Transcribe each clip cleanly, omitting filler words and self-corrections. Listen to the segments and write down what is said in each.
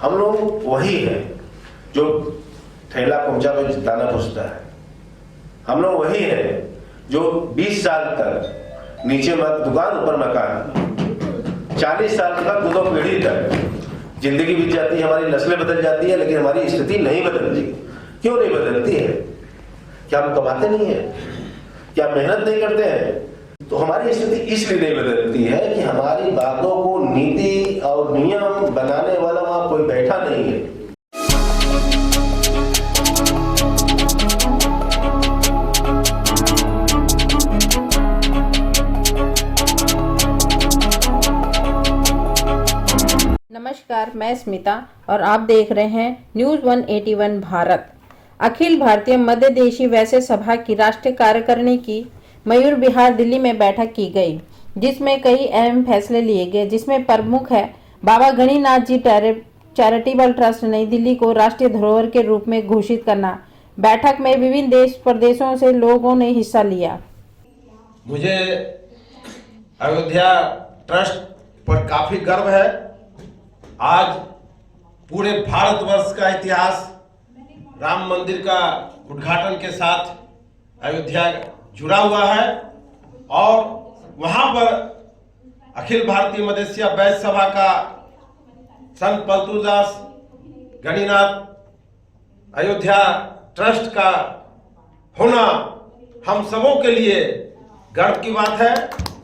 हम लोग वही है जो ठेला पहुंचा तो दाना पहुंचता है। हम लोग वही है जो 20 साल तक नीचे दुकान ऊपर मकान, 40 साल तक दो पीढ़ी तक जिंदगी बीत जाती है, हमारी नस्लें बदल जाती है, लेकिन हमारी स्थिति नहीं बदलती। क्यों नहीं बदलती है? क्या हम कमाते नहीं है? क्या मेहनत नहीं करते हैं? तो हमारी स्थिति इसलिए नहीं बदलती है कि हमारी बातों को नीति और नियम बनाने वाला वहां कोई बैठा नहीं है। नमस्कार, मैं स्मिता और आप देख रहे हैं न्यूज़ 181 भारत। अखिल भारतीय मध्यदेशीय वैश्य सभा की राष्ट्रीय कार्यकारिणी की मयूर विहार दिल्ली में बैठक की गई, जिसमें कई अहम फैसले लिए गए, जिसमें प्रमुख है बाबा गणिनाथ जी चैरिटेबल ट्रस्ट नई दिल्ली को राष्ट्रीय धरोहर के रूप में घोषित करना। बैठक में विभिन्न देश प्रदेशों से लोगों ने हिस्सा लिया। मुझे अयोध्या ट्रस्ट पर काफी गर्व है। आज पूरे भारतवर्ष का इतिहास राम मंदिर का उद्घाटन के साथ अयोध्या जुड़ा हुआ है और वहां पर अखिल भारतीय मध्यदेशीय वैश्य सभा का संत पलतूदास गणिनाथ अयोध्या ट्रस्ट का होना हम सबों के लिए गर्व की बात है।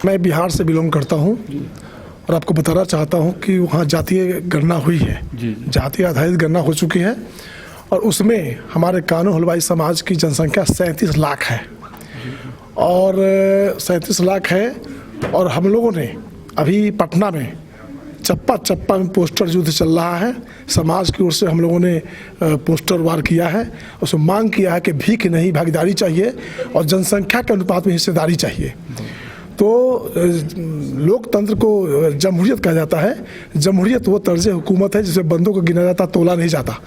मैं बिहार से बिलोंग करता हूं और आपको बताना चाहता हूं कि वहां जातीय गणना हुई है, जातीय आधारित गणना हो चुकी है और उसमें हमारे कानू हलवाई समाज की जनसंख्या 37 लाख है और 37 लाख है। और हम लोगों ने अभी पटना में चप्पा चप्पा में पोस्टर युद्ध चल रहा है। समाज की ओर से हम लोगों ने पोस्टर वार किया है, उसमें मांग किया है कि भीख नहीं भागीदारी चाहिए और जनसंख्या के अनुपात में हिस्सेदारी चाहिए। तो लोकतंत्र को जमहूरियत कहा जाता है। जमहूरियत वो तर्ज हुकूमत है जिसे बंदों को गिना जाता, तोला नहीं जाता।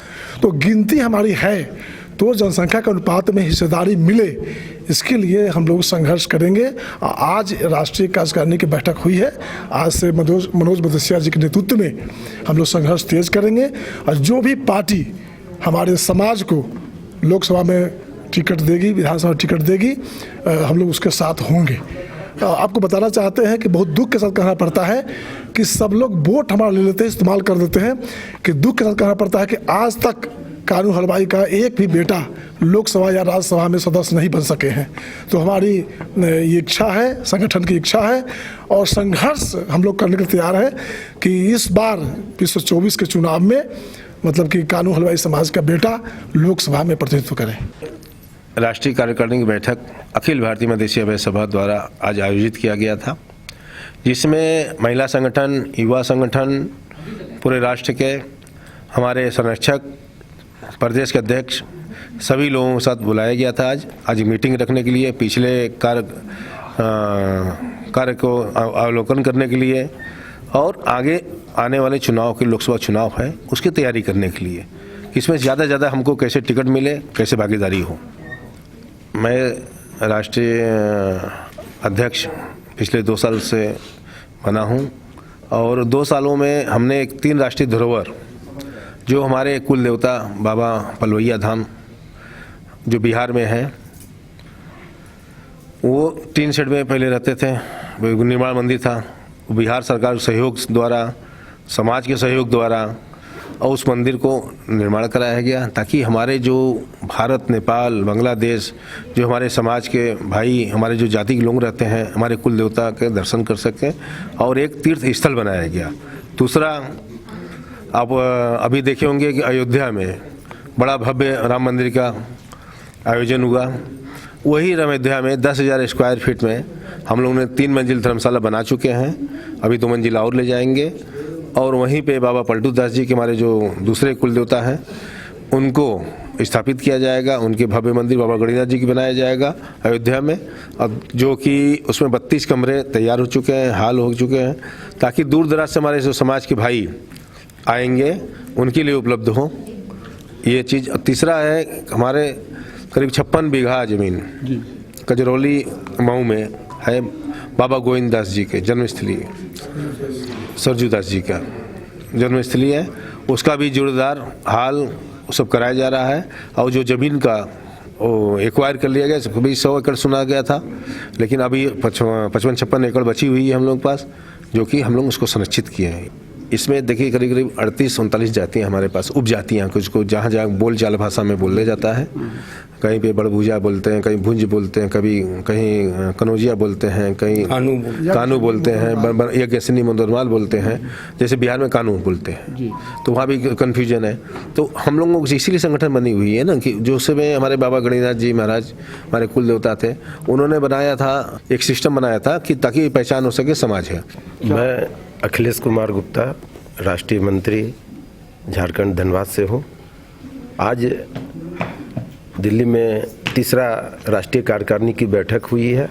तो गिनती हमारी है तो जनसंख्या के अनुपात में हिस्सेदारी मिले, इसके लिए हम लोग संघर्ष करेंगे। आज राष्ट्रीय कार्यकारिणी की बैठक हुई है। आज से मनोज बदसिया जी के नेतृत्व में हम लोग संघर्ष तेज करेंगे और जो भी पार्टी हमारे समाज को लोकसभा में टिकट देगी, विधानसभा में टिकट देगी, हम लोग उसके साथ होंगे। आपको बताना चाहते हैं कि बहुत दुख के साथ कहना पड़ता है कि सब लोग वोट हमारा ले लेते हैं, इस्तेमाल कर देते हैं, कि दुख के साथ कहना पड़ता है कि आज तक कानू हलवाई का एक भी बेटा लोकसभा या राज्यसभा में सदस्य नहीं बन सके हैं। तो हमारी ये इच्छा है, संगठन की इच्छा है और संघर्ष हम लोग करने के तैयार है कि इस बार 2024 के चुनाव में मतलब कि कानू हलवाई समाज का बेटा लोकसभा में प्रतिनिधित्व करे। राष्ट्रीय कार्यकारिणी की बैठक अखिल भारतीय मध्यदेशीय वैश्य सभा द्वारा आज आयोजित किया गया था, जिसमें महिला संगठन, युवा संगठन, पूरे राष्ट्र के हमारे संरक्षक, प्रदेश के अध्यक्ष, सभी लोगों के साथ बुलाया गया था। आज मीटिंग रखने के लिए, पिछले कार्य को अवलोकन करने के लिए और आगे आने वाले चुनाव के लोकसभा चुनाव है उसकी तैयारी करने के लिए, इसमें ज़्यादा से ज़्यादा हमको कैसे टिकट मिले, कैसे भागीदारी हो। मैं राष्ट्रीय अध्यक्ष पिछले 2 साल से बना हूं और 2 सालों में हमने 3 राष्ट्रीय धरोहर, जो हमारे कुल देवता बाबा पलवैया धाम जो बिहार में है, वो 3 शेड में पहले रहते थे, वो निर्माण मंदिर था, वो बिहार सरकार सहयोग द्वारा, समाज के सहयोग द्वारा और उस मंदिर को निर्माण कराया गया ताकि हमारे जो भारत, नेपाल, बांग्लादेश जो हमारे समाज के भाई, हमारे जो जाति के लोग रहते हैं, हमारे कुल देवता के दर्शन कर सकें और एक तीर्थ स्थल बनाया गया। दूसरा, आप अभी देखे होंगे कि अयोध्या में बड़ा भव्य राम मंदिर का आयोजन हुआ। वही अयोध्या में 10,000 स्क्वायर फीट में हम लोगों ने 3 मंजिल धर्मशाला बना चुके हैं, अभी 2 मंजिल और ले जाएंगे और वहीं पे बाबा पलटूदास जी के हमारे जो दूसरे कुल देवता हैं उनको स्थापित किया जाएगा। उनके भव्य मंदिर बाबा गणिनाथ जी की बनाया जाएगा अयोध्या में, अब जो कि उसमें 32 कमरे तैयार हो चुके हैं, हाल हो चुके हैं, ताकि दूर दराज से हमारे जो समाज के भाई आएंगे उनके लिए उपलब्ध हो ये चीज़। तीसरा है, हमारे करीब 56 बीघा ज़मीन कजरौली मऊ में है, बाबा गोविंद दास जी के जन्मस्थली, सरजू दास जी का जन्मस्थली है, उसका भी जोरदार हाल सब कराया जा रहा है। और जो ज़मीन का वो एक्वायर कर लिया गया, कभी 100 एकड़ सुना गया था, लेकिन अभी 55-56 एकड़ बची हुई है हम लोग के पास, जो कि हम लोग उसको संरक्षित किए हैं। इसमें देखिए करीब करीब 38-39 जातियाँ हमारे पास, उपजातियाँ, कुछ को जहाँ जहाँ बोल चाल भाषा में बोले जाता है। कहीं पे बड़भुजा बोलते हैं, कहीं भुंज बोलते हैं, कभी कहीं कनौजिया बोलते हैं, कहीं कानू बोलते हैं, यज्ञसनी मंदरमाल बोलते हैं, जैसे बिहार में कानू बोलते हैं, तो वहाँ भी कन्फ्यूजन है। तो हम लोगों को इसीलिए संगठन बनी हुई है ना, कि जो समय हमारे बाबा गणिनाथ जी महाराज हमारे कुल देवता थे, उन्होंने बनाया था, एक सिस्टम बनाया था कि ताकि पहचान हो सके समाज है। मैं अखिलेश कुमार गुप्ता, राष्ट्रीय मंत्री, झारखंड धनबाद से हूँ। आज दिल्ली में तीसरा राष्ट्रीय कार्यकारिणी की बैठक हुई है।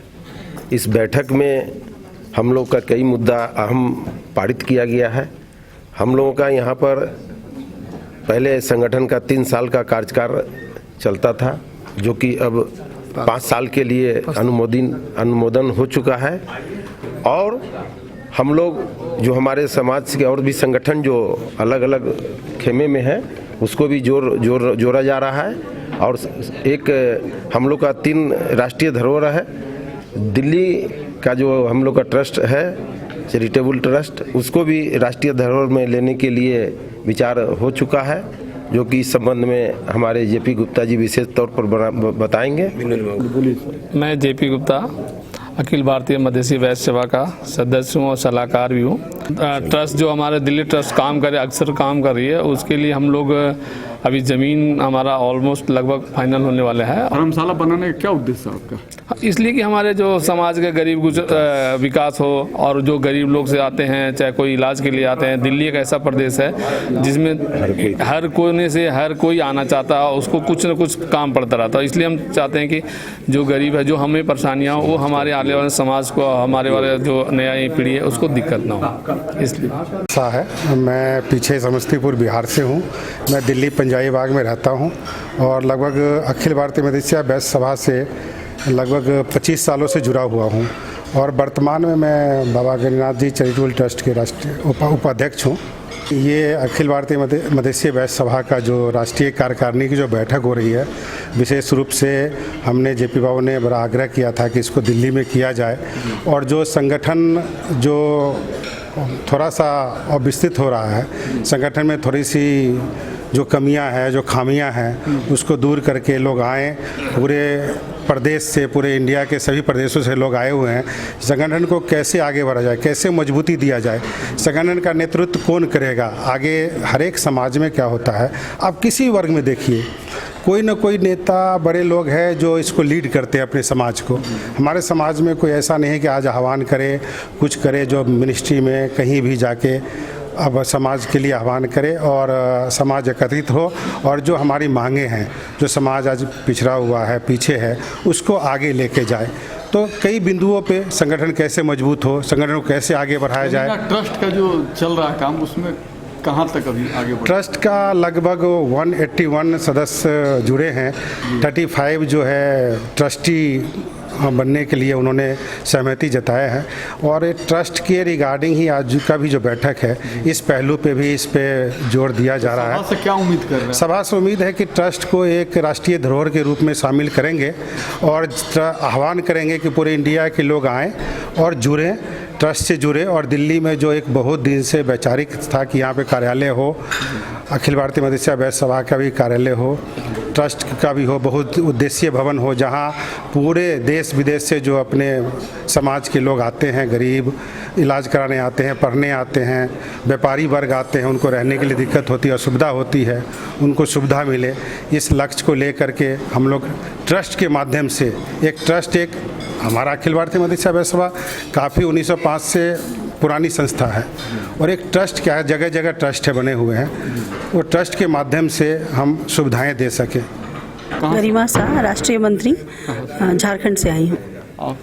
इस बैठक में हम लोग का कई मुद्दा अहम पारित किया गया है। हम लोगों का यहाँ पर पहले संगठन का 3 साल का कार्यकाल चलता था, जो कि अब 5 साल के लिए अनुमोदन हो चुका है। और हम लोग जो हमारे समाज के और भी संगठन जो अलग अलग खेमे में हैं, उसको भी जोड़ा जा रहा है। और एक हम लोग का 3 राष्ट्रीय धरोहर है। दिल्ली का जो हम लोग का ट्रस्ट है, चैरिटेबल ट्रस्ट, उसको भी राष्ट्रीय धरोहर में लेने के लिए विचार हो चुका है, जो कि इस संबंध में हमारे जेपी गुप्ता जी विशेष तौर पर बताएंगे। मैं जेपी गुप्ता, अखिल भारतीय मधेसी वैश्य सभा का सदस्य हूँ और सलाहकार भी हूँ। ट्रस्ट जो हमारे दिल्ली ट्रस्ट अक्सर काम कर रही है, उसके लिए हम लोग अभी ज़मीन हमारा ऑलमोस्ट लगभग फाइनल होने वाला है। धर्मशाला बनाने का क्या उद्देश्य है आपका? इसलिए कि हमारे जो समाज के गरीब विकास हो, और जो गरीब लोग से आते हैं, चाहे कोई इलाज के लिए आते हैं। दिल्ली एक ऐसा प्रदेश है जिसमें हर कोने से हर कोई आना चाहता है, उसको कुछ न कुछ काम पड़ता रहता है। इसलिए हम चाहते हैं कि जो गरीब है, जो हमें परेशानियाँ हो, वो हमारे आने वाले समाज को, हमारे वाले जो नया पीढ़ी है, उसको दिक्कत ना हो। इसलिए ऐसा है, मैं पीछे समस्तीपुर बिहार से हूँ। मैं दिल्ली पंजाबी बाग में रहता हूँ और लगभग अखिल भारतीय मधेसी वैश्य सभा से लगभग 25 सालों से जुड़ा हुआ हूँ। और वर्तमान में मैं बाबा गणिनाथ जी चैरिटेबल ट्रस्ट के राष्ट्रीय उपाध्यक्ष हूँ। ये अखिल भारतीय मधेसी वैश्य सभा का जो राष्ट्रीय कार्यकारिणी की जो बैठक हो रही है, विशेष रूप से हमने जेपी बाबू ने बड़ा आग्रह किया था कि इसको दिल्ली में किया जाए। और जो संगठन जो थोड़ा सा अविकसित हो रहा है, संगठन में थोड़ी सी जो कमियां हैं, जो खामियां हैं, उसको दूर करके लोग आएँ। पूरे प्रदेश से, पूरे इंडिया के सभी प्रदेशों से लोग आए हुए हैं। संगठन को कैसे आगे बढ़ा जाए, कैसे मजबूती दिया जाए, संगठन का नेतृत्व कौन करेगा आगे। हर एक समाज में क्या होता है, आप किसी वर्ग में देखिए, कोई न कोई नेता, बड़े लोग हैं जो इसको लीड करते हैं अपने समाज को। हमारे समाज में कोई ऐसा नहीं है कि आज आह्वान करे, कुछ करे, जो मिनिस्ट्री में कहीं भी जाके अब समाज के लिए आह्वान करे और समाज एकत्रित हो, और जो हमारी मांगे हैं, जो समाज आज पिछड़ा हुआ है, पीछे है, उसको आगे लेके जाए। तो कई बिंदुओं पे संगठन कैसे मजबूत हो, संगठन को कैसे आगे बढ़ाया जाए। ट्रस्ट का जो चल रहा है काम, उसमें कहाँ तक अभी आगे बढ़ा? ट्रस्ट का लगभग 181 सदस्य जुड़े हैं। 35 जो है ट्रस्टी बनने के लिए उन्होंने सहमति जताया है। और ट्रस्ट के रिगार्डिंग ही आज का भी जो बैठक है, इस पहलू पे भी इस पे जोर दिया जा रहा है। सभा से क्या उम्मीद कर रहे हैं? सभा से उम्मीद है कि ट्रस्ट को एक राष्ट्रीय धरोहर के रूप में शामिल करेंगे और आह्वान करेंगे कि पूरे इंडिया के लोग आएँ और जुड़ें, ट्रस्ट से जुड़े। और दिल्ली में जो एक बहुत दिन से वैचारिक था कि यहाँ पे कार्यालय हो, अखिल भारतीय मधेसी वैश्य सभा का भी कार्यालय हो, ट्रस्ट का भी हो, बहुत उद्देश्य भवन हो, जहाँ पूरे देश विदेश से जो अपने समाज के लोग आते हैं, गरीब इलाज कराने आते हैं, पढ़ने आते हैं, व्यापारी वर्ग आते हैं, उनको रहने के लिए दिक्कत होती है, असुविधा होती है, उनको सुविधा मिले। इस लक्ष्य को लेकर के हम लोग ट्रस्ट के माध्यम से एक हमारा अखिल भारतीय मधेसी वैश्य सभा काफ़ी 1905 से पुरानी संस्था है, और एक ट्रस्ट क्या है, जगह जगह ट्रस्ट है बने हुए हैं, वो ट्रस्ट के माध्यम से हम सुविधाएं दे सकें। गरिमा शाह, राष्ट्रीय मंत्री, झारखंड से आई हूँ।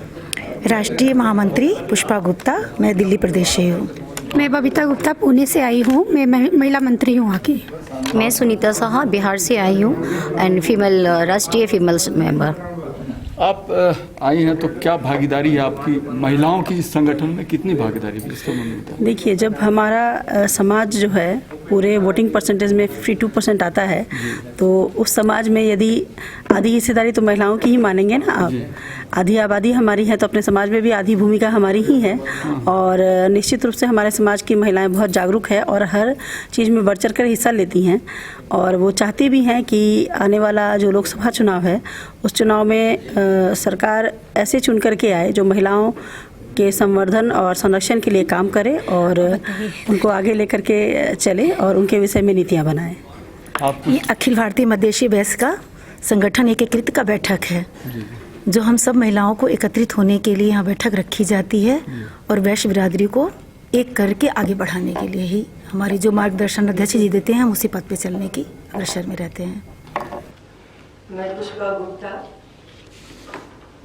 राष्ट्रीय महामंत्री पुष्पा गुप्ता, मैं दिल्ली प्रदेश से हूँ। मैं बबीता गुप्ता, पुणे से आई हूँ। मैं महिला मंत्री हूँ वहाँ की। मैं सुनीता साहा, बिहार से आई हूँ एंड फीमेल, राष्ट्रीय फीमेल मेंबर। आप आई हैं तो क्या भागीदारी है आपकी, महिलाओं की इस संगठन में कितनी भागीदारी है, इसका मतलब? देखिए, जब हमारा समाज जो है पूरे वोटिंग परसेंटेज में 52% आता है, तो उस समाज में यदि आधी हिस्सेदारी तो महिलाओं की ही मानेंगे ना आप। आधी आबादी हमारी है तो अपने समाज में भी आधी भूमिका हमारी ही है, और निश्चित रूप से हमारे समाज की महिलाएं बहुत जागरूक है और हर चीज़ में बढ़ चढ़ कर हिस्सा लेती हैं, और वो चाहती भी हैं कि आने वाला जो लोकसभा चुनाव है उस चुनाव में सरकार ऐसे चुन करके आए जो महिलाओं के संवर्धन और संरक्षण के लिए काम करे और उनको आगे लेकर के चले और उनके विषय में नीतियाँ बनाए। ये अखिल भारतीय मध्यदेशीय वैश्य का संगठन एकीकृत का बैठक है, जो हम सब महिलाओं को एकत्रित होने के लिए यहाँ बैठक रखी जाती है और वैश्य बिरादरी को एक करके आगे बढ़ाने के लिए ही हमारी जो मार्गदर्शन अध्यक्ष जी देते हैं हम उसी पथ पे चलने की अग्रसर में रहते हैं। मैं पुष्पा गुप्ता,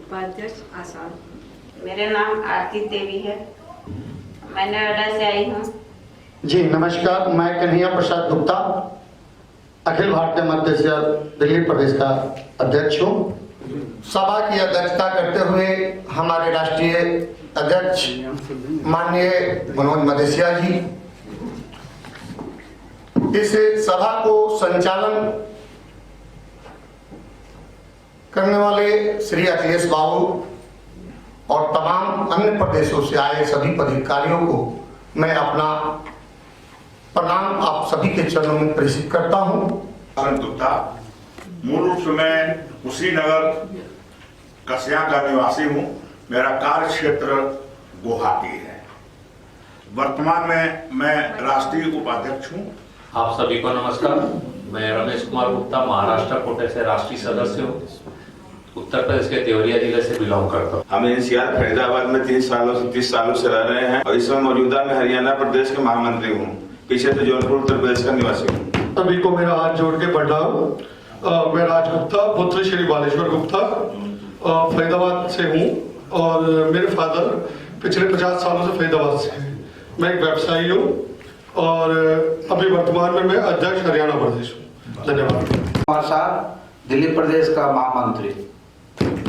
उपाध्यक्ष आसाम। मेरा नाम आरती देवी है, मैं नोएडा से आई हूँ। जी नमस्कार, मैं कन्हैया प्रसाद गुप्ता, अखिल भारतीय मध्यदेशीय दिल्ली प्रदेश का अध्यक्ष हूँ। सभा की अध्यक्षता करते हुए हमारे राष्ट्रीय अध्यक्ष माननीय मनोज मदेशिया जी, इस सभा को संचालन करने वाले श्री अखिलेश बाबू और तमाम अन्य प्रदेशों से आए सभी पदाधिकारियों को मैं अपना प्रणाम आप सभी के चरणों में प्रेषित करता हूँ। गुप्ता, मूल रूप से मैं कुशीनगर कसिया का निवासी हूँ। मेरा कार्य क्षेत्र गुवाहाटी है। वर्तमान में मैं राष्ट्रीय उपाध्यक्ष हूँ। आप सभी को नमस्कार, मैं रमेश कुमार गुप्ता महाराष्ट्र कोटे से राष्ट्रीय सदस्य हूँ। उत्तर प्रदेश के देवरिया जिले से बिलोंग करता हूँ। हम एनसीआर फरीदाबाद में 30 सालों से रह रहे हैं और इस समय मौजूदा में हरियाणा प्रदेश के महामंत्री हूँ। पीछे से जौनपुर उत्तर प्रदेश का निवासी हूँ। सभी को मेरा हाथ जोड़ के प्रणाम। मैं राज गुप्ता, पुत्र श्री बालेश्वर गुप्ता, फरीदाबाद से हूँ और मेरे फादर पिछले 50 सालों से फरीदाबाद से हैं। मैं एक व्यवसायी हूँ और अभी वर्तमान में मैं अध्यक्ष हरियाणा प्रदेश हूँ। धन्यवाद। कुमार साहब, दिल्ली प्रदेश का महामंत्री।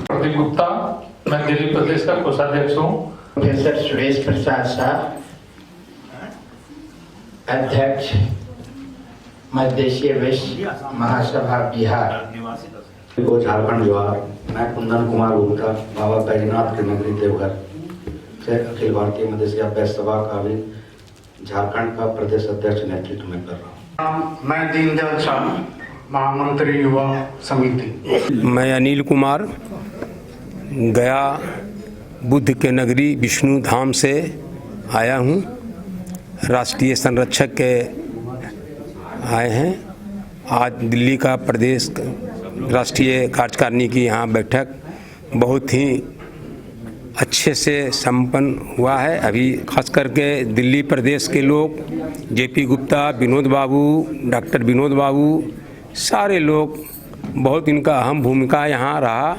प्रदीप गुप्ता, मैं दिल्ली प्रदेश का कोषाध्यक्ष हूँ। प्रोफेसर सुरेश प्रसाद साहब, अध्यक्ष मध्यदेशीय वैश्य महासभा बिहार। को झारखंड जवाहर। मैं कुंदन कुमार गुप्ता, बाबा बैजनाथ की नगरी देवघर से अखिल भारतीय मध्यदेशीय वैश्य सभा का भी झारखंड का प्रदेश अध्यक्ष नेतृत्व में कर रहा हूँ। मैं दीनदयाल शाह, महामंत्री युवा समिति। मैं अनिल कुमार, गया बुद्ध के नगरी विष्णु धाम से आया हूँ। राष्ट्रीय संरक्षक के आए हैं। आज दिल्ली का प्रदेश राष्ट्रीय कार्यकारिणी की यहाँ बैठक बहुत ही अच्छे से संपन्न हुआ है। अभी खास करके दिल्ली प्रदेश के लोग जेपी गुप्ता, विनोद बाबू, डॉक्टर विनोद बाबू, सारे लोग बहुत इनका अहम भूमिका यहाँ रहा।